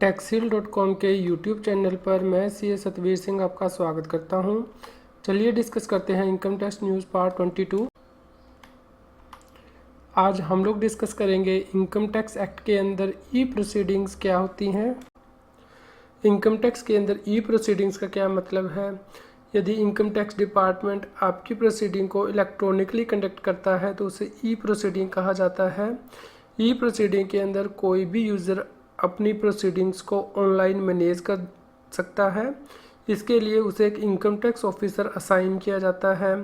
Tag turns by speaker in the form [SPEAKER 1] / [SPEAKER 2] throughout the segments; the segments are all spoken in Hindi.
[SPEAKER 1] टैक्सील.com के यूट्यूब चैनल पर मैं सी सतवीर सिंह आपका स्वागत करता हूं। चलिए डिस्कस करते हैं इनकम टैक्स न्यूज़ पार्ट 22। आज हम लोग डिस्कस करेंगे इनकम टैक्स एक्ट के अंदर ई प्रोसीडिंग्स क्या होती हैं। इनकम टैक्स के अंदर ई प्रोसीडिंग्स का क्या मतलब है। यदि इनकम टैक्स डिपार्टमेंट आपकी प्रोसीडिंग को इलेक्ट्रॉनिकली कंडक्ट करता है तो उसे ई प्रोसीडिंग कहा जाता है। ई प्रोसीडिंग के अंदर कोई भी यूज़र अपनी प्रोसीडिंग्स को ऑनलाइन मैनेज कर सकता है। इसके लिए उसे एक इनकम टैक्स ऑफिसर असाइन किया जाता है।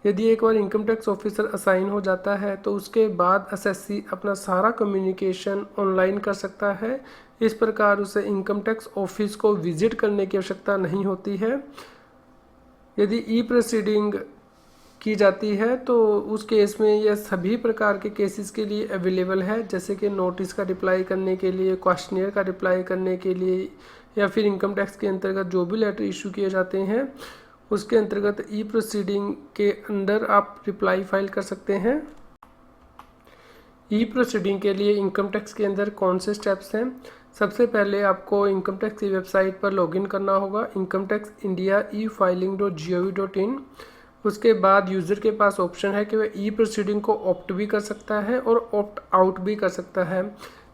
[SPEAKER 1] यदि एक बार इनकम टैक्स ऑफिसर असाइन हो जाता है तो उसके बाद एसएससी अपना सारा कम्युनिकेशन ऑनलाइन कर सकता है। इस प्रकार उसे इनकम टैक्स ऑफिस को विजिट करने की आवश्यकता नहीं होती है। यदि ई प्रोसीडिंग की जाती है तो उस केस में यह सभी प्रकार के केसेस के लिए अवेलेबल है, जैसे कि नोटिस का रिप्लाई करने के लिए, क्वेश्चनियर का रिप्लाई करने के लिए, या फिर इनकम टैक्स के अंतर्गत जो भी लेटर इशू किए जाते हैं उसके अंतर्गत ई प्रोसीडिंग के अंदर आप रिप्लाई फाइल कर सकते हैं। ई प्रोसीडिंग के लिए इनकम टैक्स के अंदर कौन से स्टेप्स हैं। सबसे पहले आपको इनकम टैक्स की वेबसाइट पर लॉगिन करना होगा, इनकम टैक्स इंडिया e-filing.gov.in। उसके बाद यूज़र के पास ऑप्शन है कि वह ई प्रोसीडिंग को ऑप्ट भी कर सकता है और ऑप्ट आउट भी कर सकता है।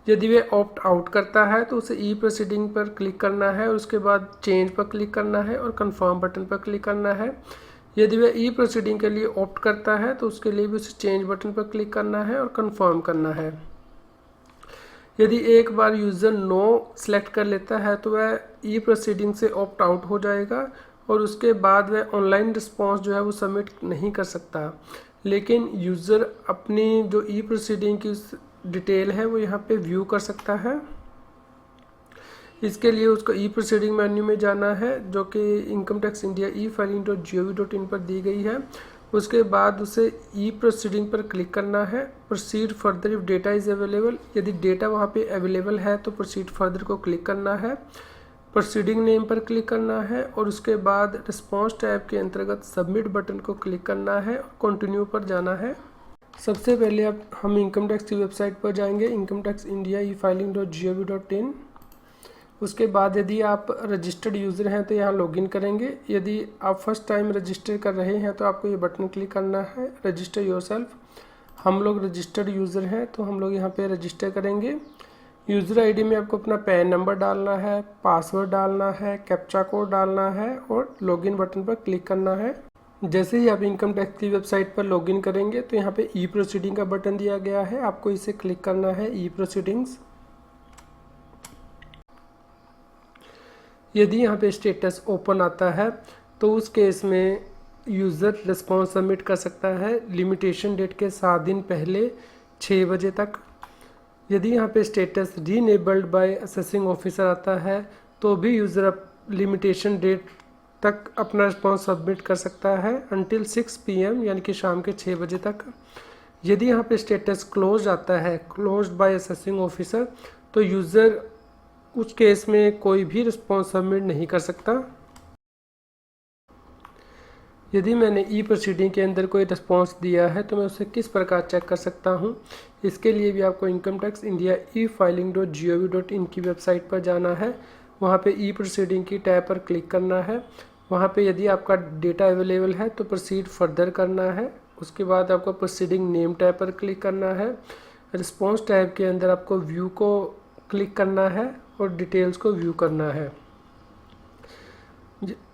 [SPEAKER 1] यदि वह ऑप्ट आउट करता है तो उसे ई प्रोसीडिंग पर क्लिक करना है और उसके बाद चेंज पर क्लिक करना है और कंफर्म बटन पर क्लिक करना है। यदि वह ई प्रोसीडिंग के लिए ऑप्ट करता है तो उसके लिए भी उसे चेंज बटन पर क्लिक करना है और कंफर्म करना है। यदि एक बार यूज़र नो सेलेक्ट कर लेता है तो वह ई प्रोसीडिंग से ऑप्ट आउट हो जाएगा और उसके बाद वह ऑनलाइन रिस्पॉन्स जो है वो सबमिट नहीं कर सकता। लेकिन यूज़र अपनी जो ई प्रोसीडिंग की डिटेल है वो यहाँ पे व्यू कर सकता है। इसके लिए उसको ई प्रोसीडिंग मेन्यू में जाना है जो कि इनकम टैक्स इंडिया e-filing.gov.in पर दी गई है। उसके बाद उसे ई प्रोसीडिंग पर क्लिक करना है, proceed further if data is available. यदि डेटा वहाँ पे अवेलेबल है तो प्रोसीड फर्दर को क्लिक करना है, प्रोसीडिंग नेम पर क्लिक करना है और उसके बाद रिस्पॉन्स टैब के अंतर्गत सबमिट बटन को क्लिक करना है और कंटिन्यू पर जाना है। सबसे पहले अब हम इनकम टैक्स की वेबसाइट पर जाएंगे, इनकम टैक्स इंडिया e-filing.gov.in। उसके बाद यदि आप रजिस्टर्ड यूज़र हैं तो यहाँ लॉगिन करेंगे। यदि आप फर्स्ट टाइम रजिस्टर कर रहे हैं तो आपको ये बटन क्लिक करना है, रजिस्टर योरसेल्फ। हम लोग रजिस्टर्ड यूज़र हैं तो हम लोग यहाँ पे रजिस्टर करेंगे। यूज़र आईडी में आपको अपना पैन नंबर डालना है, पासवर्ड डालना है, कैप्चा कोड डालना है और लॉगिन बटन पर क्लिक करना है। जैसे ही आप इनकम टैक्स की वेबसाइट पर लॉगिन करेंगे तो यहाँ पे ई प्रोसीडिंग का बटन दिया गया है, आपको इसे क्लिक करना है, ई प्रोसीडिंग्स। यदि यहाँ पे स्टेटस ओपन आता है तो उस केस में यूज़र रिस्पॉन्स सबमिट कर सकता है लिमिटेशन डेट के 7 दिन पहले 6 बजे तक। यदि यहाँ पे स्टेटस रीनेबल्ड बाय असेसिंग ऑफिसर आता है तो भी यूज़र लिमिटेशन डेट तक अपना रिस्पॉन्स सबमिट कर सकता है अंटिल 6 PM यानी कि शाम के 6 बजे तक। यदि यहाँ पे स्टेटस क्लोज आता है, क्लोज्ड बाय असेसिंग ऑफिसर, तो यूज़र उस केस में कोई भी रिस्पॉन्स सबमिट नहीं कर सकता। यदि मैंने ई प्रोसीडिंग के अंदर कोई रिस्पॉन्स दिया है तो मैं उसे किस प्रकार चेक कर सकता हूँ। इसके लिए भी आपको इनकम टैक्स इंडिया e-filing.gov.in की वेबसाइट पर जाना है। वहाँ पे ई प्रोसीडिंग की टैब पर क्लिक करना है। वहाँ पे यदि आपका डेटा अवेलेबल है तो प्रोसीड फर्दर करना है। उसके बाद आपको प्रोसीडिंग नेम टैब पर क्लिक करना है। रिस्पॉन्स टैब के अंदर आपको व्यू को क्लिक करना है और डिटेल्स को व्यू करना है।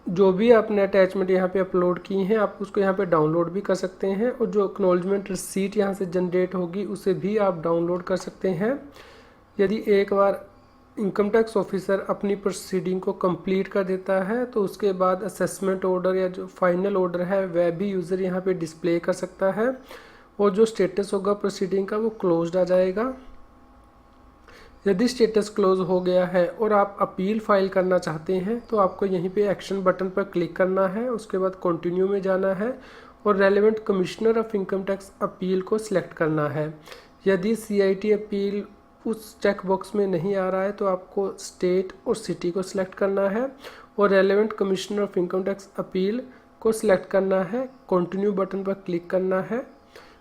[SPEAKER 1] जो भी आपने अटैचमेंट यहाँ पे अपलोड की हैं आप उसको यहाँ पे डाउनलोड भी कर सकते हैं और जो एक्नॉलेजमेंट रिसीट यहाँ से जनरेट होगी उसे भी आप डाउनलोड कर सकते हैं। यदि एक बार इनकम टैक्स ऑफिसर अपनी प्रोसीडिंग को कंप्लीट कर देता है तो उसके बाद असेसमेंट ऑर्डर या जो फाइनल ऑर्डर है वह भी यूज़र यहाँ पे डिस्प्ले कर सकता है और जो स्टेटस होगा प्रोसीडिंग का वो क्लोज्ड आ जाएगा। यदि स्टेटस क्लोज हो गया है और आप अपील फाइल करना चाहते हैं तो आपको यहीं पे एक्शन बटन पर क्लिक करना है, उसके बाद कंटिन्यू में जाना है और relevant commissioner of income tax appeal को सिलेक्ट करना है। यदि CIT अपील उस चेक बॉक्स में नहीं आ रहा है तो आपको स्टेट और सिटी को सिलेक्ट करना है और relevant commissioner of income tax appeal को सिलेक्ट करना है, कंटिन्यू बटन पर क्लिक करना है।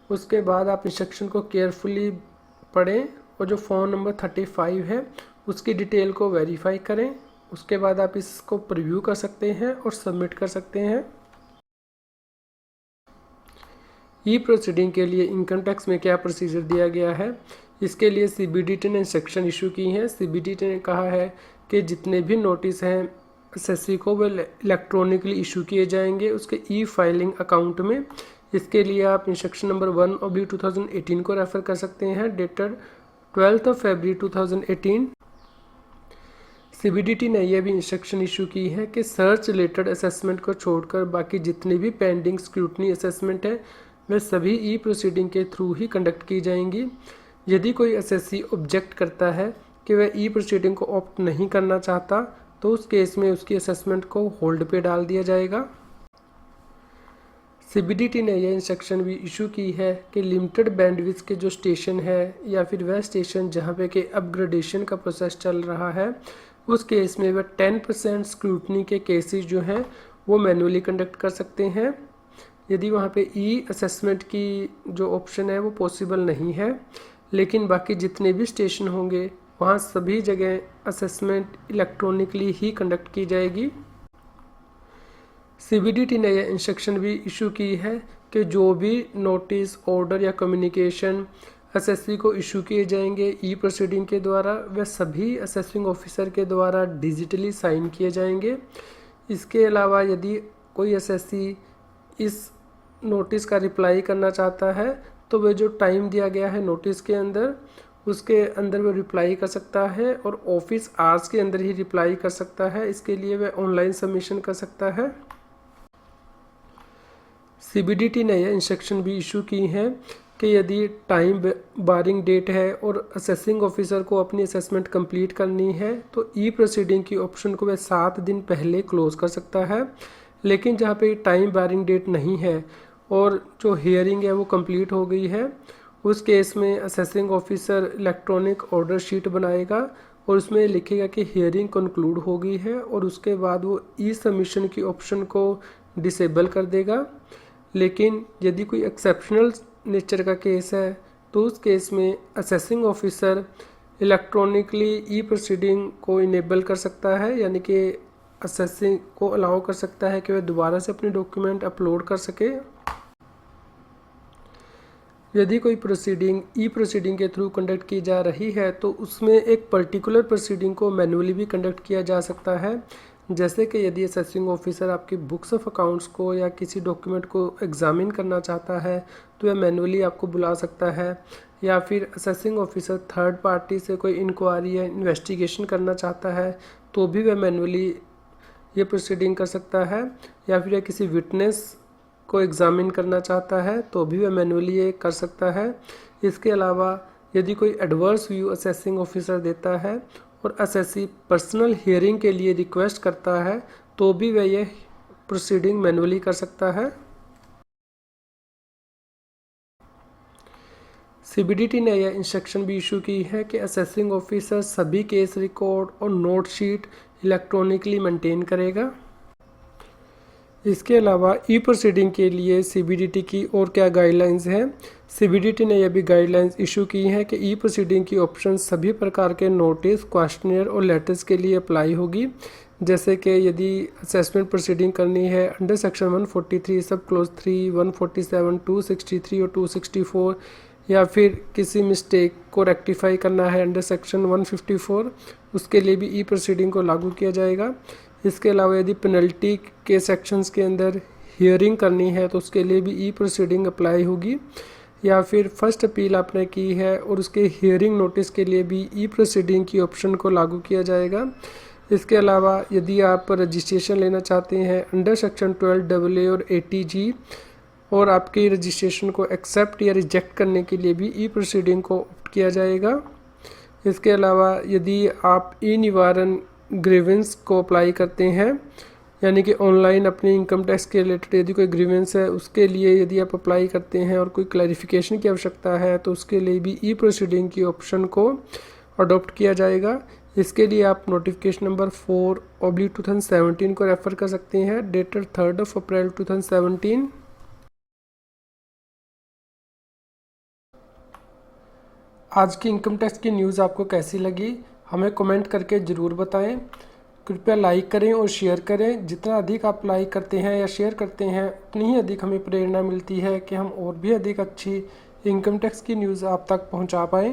[SPEAKER 1] उसके बाद आप इंस्ट्रक्शन को केयरफुली पढ़ें और जो फॉर्म नंबर 35 है उसकी डिटेल को वेरीफाई करें। उसके बाद आप इसको प्रीव्यू कर सकते हैं और सबमिट कर सकते हैं। ई प्रोसीडिंग के लिए इनकम टैक्स में क्या प्रोसीजर दिया गया है, इसके लिए सीबीडीटी ने इंस्ट्रक्शन इशू की है। सीबीडीटी ने कहा है कि जितने भी नोटिस हैं एसएससी को वो इलेक्ट्रॉनिकली इशू किए जाएंगे उसके ई फाइलिंग अकाउंट में। इसके लिए आप इंस्ट्रक्शन नंबर 1/2018 को रेफ़र कर सकते हैं, डेटेड 12 फरवरी 2018। सीबीडीटी ने यह भी इंस्ट्रक्शन इशू की है कि सर्च रिलेटेड असेसमेंट को छोड़कर बाकी जितनी भी पेंडिंग स्क्रूटनी असेसमेंट है वे सभी ई प्रोसीडिंग के थ्रू ही कंडक्ट की जाएंगी। यदि कोई एसएससी ऑब्जेक्ट करता है कि वह ई प्रोसीडिंग को ऑप्ट नहीं करना चाहता तो उस केस में उसकी असेसमेंट को होल्ड पे डाल दिया जाएगा। सीबीडीटी ने यह इंस्ट्रक्शन भी इशू की है कि लिमिटेड बैंडविड्थ के जो स्टेशन है या फिर वह स्टेशन जहाँ पे कि अपग्रेडेशन का प्रोसेस चल रहा है उस केस में वह 10% स्क्रूटनी के केसेस जो हैं वो मैनुअली कंडक्ट कर सकते हैं, यदि वहाँ पे ई असेसमेंट की जो ऑप्शन है वो पॉसिबल नहीं है। लेकिन बाकी जितने भी स्टेशन होंगे वहाँ सभी जगह असेसमेंट इलेक्ट्रॉनिकली ही कंडक्ट की जाएगी। सीबीडीटी ने यह इंस्ट्रक्शन भी इशू की है कि जो भी नोटिस, ऑर्डर या कम्युनिकेशन एसएससी को इशू किए जाएंगे ई प्रोसीडिंग के द्वारा वह सभी असेसिंग ऑफिसर के द्वारा डिजिटली साइन किए जाएंगे। इसके अलावा यदि कोई एसएससी इस नोटिस का रिप्लाई करना चाहता है तो वह जो टाइम दिया गया है नोटिस के अंदर उसके अंदर वह रिप्लाई कर सकता है और ऑफिस आवर्स के अंदर ही रिप्लाई कर सकता है। इसके लिए वह ऑनलाइन सबमिशन कर सकता है। सीबीडीटी ने यह इंस्ट्रक्शन भी इशू की हैं कि यदि टाइम बारिंग डेट है और असेसिंग ऑफिसर को अपनी असेसमेंट कंप्लीट करनी है तो ई प्रोसीडिंग की ऑप्शन को वह 7 दिन पहले क्लोज कर सकता है। लेकिन जहाँ पे टाइम बारिंग डेट नहीं है और जो हियरिंग है वो कंप्लीट हो गई है उस केस में assessing officer electronic order sheet बनाएगा और उसमें लिखेगा कि हियरिंग कंक्लूड हो गई है और उसके बाद वो ई सबमिशन की ऑप्शन को डिसेबल कर देगा। लेकिन यदि कोई एक्सेप्शनल नेचर का केस है तो उस केस में असेसिंग ऑफिसर इलेक्ट्रॉनिकली ई प्रोसीडिंग को इनेबल कर सकता है, यानी कि असेसिंग को अलाउ कर सकता है कि वह दोबारा से अपने डॉक्यूमेंट अपलोड कर सके। यदि कोई प्रोसीडिंग ई प्रोसीडिंग के थ्रू कंडक्ट की जा रही है तो उसमें एक पर्टिकुलर प्रोसीडिंग को मैनुअली भी कंडक्ट किया जा सकता है। जैसे कि यदि असेसिंग ऑफिसर आपकी बुक्स ऑफ अकाउंट्स को या किसी डॉक्यूमेंट को एग्जामिन करना चाहता है तो वह मैनुअली आपको बुला सकता है, या फिर असेसिंग ऑफिसर थर्ड पार्टी से कोई इंक्वायरी या इन्वेस्टिगेशन करना चाहता है तो भी वह मैनुअली ये प्रोसीडिंग कर सकता है, या फिर किसी विटनेस को एग्जामिन करना चाहता है तो भी वह मैनुअली ये कर सकता है। इसके अलावा यदि कोई एडवर्स व्यू असेसिंग ऑफिसर देता है और एसएससी पर्सनल हियरिंग के लिए रिक्वेस्ट करता है तो भी वह यह प्रोसीडिंग मैनुअली कर सकता है। सीबीडीटी ने यह इंस्ट्रक्शन भी इशू की है कि असेसिंग ऑफिसर सभी केस रिकॉर्ड और नोट शीट इलेक्ट्रॉनिकली मेंटेन करेगा। इसके अलावा ई प्रोसीडिंग के लिए सीबीडीटी की और क्या गाइडलाइंस हैं। सीबीडीटी ने यह भी गाइडलाइंस इशू की हैं कि ई प्रोसीडिंग की ऑप्शन सभी प्रकार के नोटिस, क्वेश्चनियर और लेटर्स के लिए अप्लाई होगी। जैसे कि यदि असेसमेंट प्रोसीडिंग करनी है अंडर सेक्शन 143 सब क्लोज 3, 147, 263 और 264, या फिर किसी मिस्टेक को रेक्टिफाई करना है अंडर सेक्शन 154, उसके लिए भी ई प्रोसीडिंग को लागू किया जाएगा। इसके अलावा यदि पेनल्टी के सेक्शंस के अंदर हियरिंग करनी है तो उसके लिए भी ई प्रोसीडिंग अप्लाई होगी, या फिर फर्स्ट अपील आपने की है और उसके हियरिंग नोटिस के लिए भी ई प्रोसीडिंग की ऑप्शन को लागू किया जाएगा। इसके अलावा यदि आप रजिस्ट्रेशन लेना चाहते हैं अंडर सेक्शन 12AA और 80G और आपकी रजिस्ट्रेशन को एक्सेप्ट या रिजेक्ट करने के लिए भी ई प्रोसीडिंग को ऑप्ट किया जाएगा। इसके अलावा यदि आप ई निवारण ग्रीवेंस को अप्लाई करते हैं, यानी कि ऑनलाइन अपने इनकम टैक्स के रिलेटेड यदि कोई ग्रीवेंस है उसके लिए यदि आप अप्लाई करते हैं और कोई क्लैरिफिकेशन की आवश्यकता है तो उसके लिए भी ई प्रोसीडिंग की ऑप्शन को अडॉप्ट किया जाएगा। इसके लिए आप नोटिफिकेशन नंबर 4/2017 को रेफ़र कर सकते हैं, डेटेड 3 अप्रैल 2017। आज की इनकम टैक्स की न्यूज़ आपको कैसी लगी हमें कमेंट करके ज़रूर बताएं। कृपया लाइक करें और शेयर करें। जितना अधिक आप लाइक करते हैं या शेयर करते हैं उतनी ही अधिक हमें प्रेरणा मिलती है कि हम और भी अधिक अच्छी इनकम टैक्स की न्यूज़ आप तक पहुंचा पाएँ।